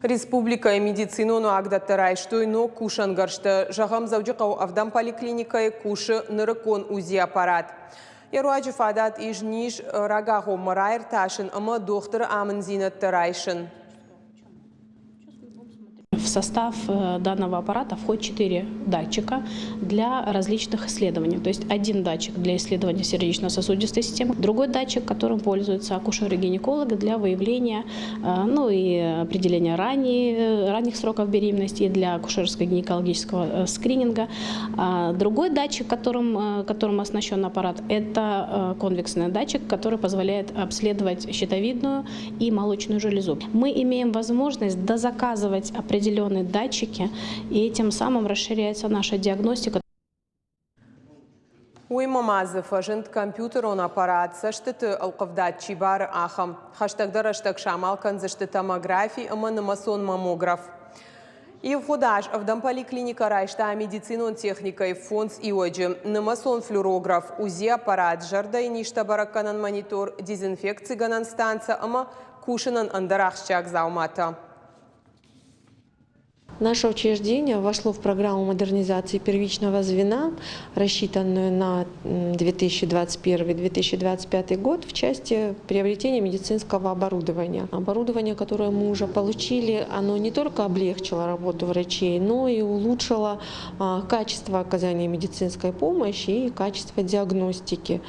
Республика медицинону агдаттарайштой, но кушангаршты. Жағам заудиқау авдан поликлиникай кушы нырыкон узи аппарат. Яруаджи фадат ижниш рагаху мырайр ташын, ама доктор амын зинаттарайшын. В состав данного аппарата входит 4 датчика для различных исследований. То есть один датчик для исследования сердечно-сосудистой системы, другой датчик, которым пользуются акушеры-гинекологи для выявления и определения ранних сроков беременности и для акушерско-гинекологического скрининга. Другой датчик, которым оснащен аппарат, это конвексный датчик, который позволяет обследовать щитовидную и молочную железу. Мы имеем возможность дозаказывать определенные датчики, и тем самым расширяется наша диагностика. Уймамазов, ажент компьютер он аппарат, саштыты алқывдат чибары ахам. Хаштагдар аштаг шамалкан зашты томографии, ама намасон маммограф. И в ходаж авдан поликлиника райшта медицинон техникой фонс и оджи, намасон флюорограф, УЗИ аппарат, жарда и ништа баракканан монитор, дезинфекции ганан станция, ама кушанан андарахщак заумата. Наше учреждение вошло в программу модернизации первичного звена, рассчитанную на 2021-2025 год в части приобретения медицинского оборудования. Оборудование, которое мы уже получили, оно не только облегчило работу врачей, но и улучшило качество оказания медицинской помощи и качество диагностики.